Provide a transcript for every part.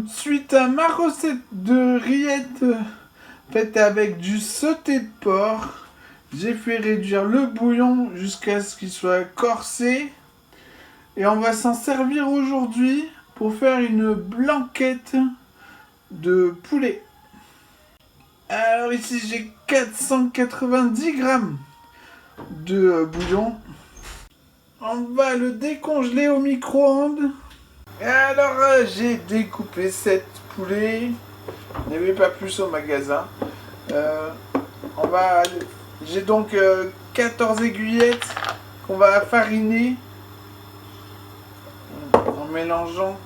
Suite à ma recette de rillettes faite avec du sauté de porc, j'ai fait réduire le bouillon jusqu'à ce qu'il soit corsé. Et on va s'en servir aujourd'hui pour faire une blanquette de poulet. Alors ici j'ai 490 grammes de bouillon. On va le décongeler au micro-ondes. Alors j'ai découpé 7 poulets. Il n'y avait pas plus au magasin. Euh, j'ai donc 14 aiguillettes qu'on va fariner en mélangeant.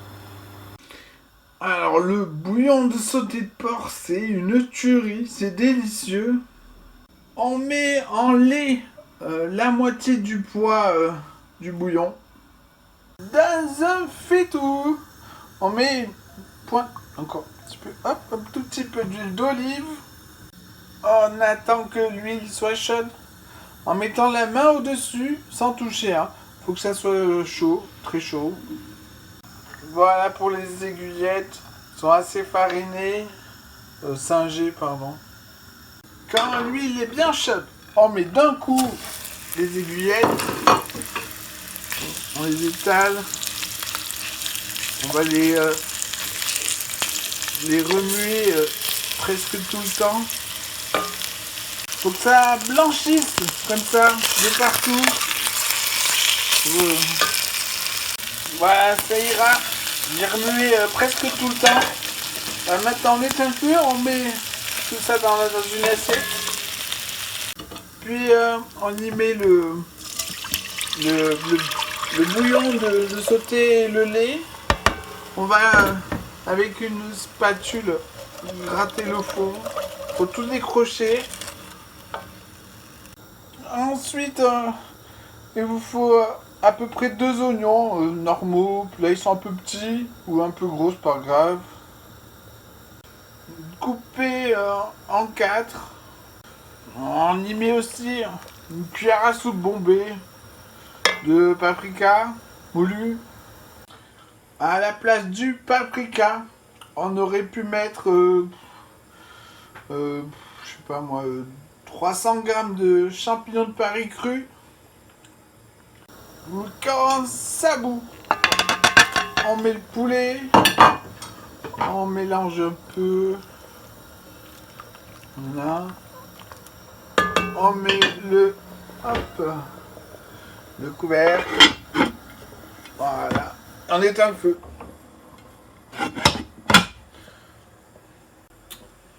Alors le bouillon de sauté de porc, c'est une tuerie, c'est délicieux. On met en lait la moitié du poids du bouillon. Dans un faitout, on met encore un petit peu, hop, un tout petit peu d'huile d'olive. On attend que l'huile soit chaude en mettant la main au-dessus sans toucher. Faut que ça soit chaud, très chaud. Voilà pour les aiguillettes. Elles sont assez farinées, singées, pardon. Quand l'huile est bien chaude, on met d'un coup les aiguillettes. On les étale. On va les remuer presque tout le temps. Faut que ça blanchisse comme ça de partout. Voilà, ça ira. J'ai remué presque tout le temps. Maintenant on éteint le feu, on met tout ça dans une assiette. Puis on y met le bouillon de sauter le lait. On va avec une spatule gratter le fond. Faut tout décrocher. Ensuite, il vous faut à peu près 2 oignons normaux. Là, ils sont un peu petits ou un peu gros, c'est pas grave. Coupés en 4. On y met aussi une cuillère à soupe bombée de paprika moulu. À la place du paprika, on aurait pu mettre, je sais pas moi, 300 grammes de champignons de Paris crus. Quand ça bout, on met le poulet, on mélange un peu. Voilà. On met le couvercle. Voilà. On éteint le feu.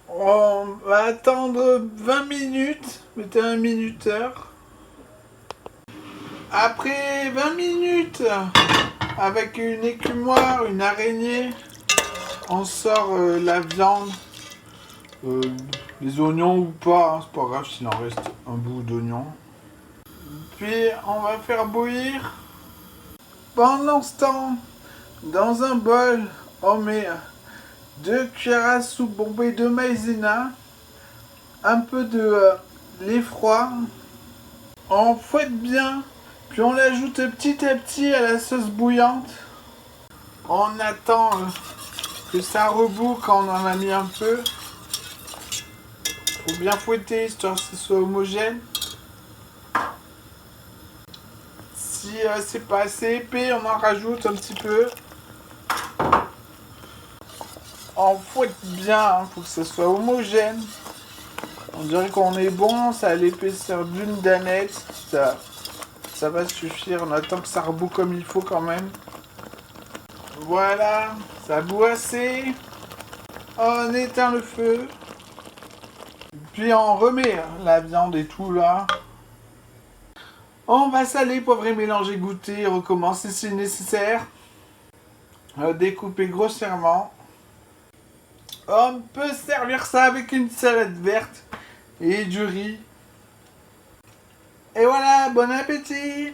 On va attendre 20 minutes. Mettez un minuteur. Après 20 minutes, avec une écumoire, une araignée, on sort la viande. Les oignons ou pas, c'est pas grave s'il en reste un bout d'oignon. Puis on va faire bouillir. Pendant ce temps, dans un bol, on met 2 cuillères à soupe bombées de maïzena, un peu de lait froid. On fouette bien, puis on l'ajoute petit à petit à la sauce bouillante. On attend que ça rebout quand on en a mis un peu. Faut bien fouetter histoire que ce soit homogène. Si c'est pas assez épais, on en rajoute un petit peu. On fouette bien, faut que ce soit homogène. On dirait qu'on est bon, ça a l'épaisseur d'une danette. Ça va suffire, on attend que ça rebout comme il faut quand même. Voilà, ça bout assez. On éteint le feu. Puis on remet la viande et tout là. On va saler, poivrer, mélanger, goûter, recommencer si nécessaire. Découper grossièrement. On peut servir ça avec une salade verte et du riz. Et voilà, bon appétit!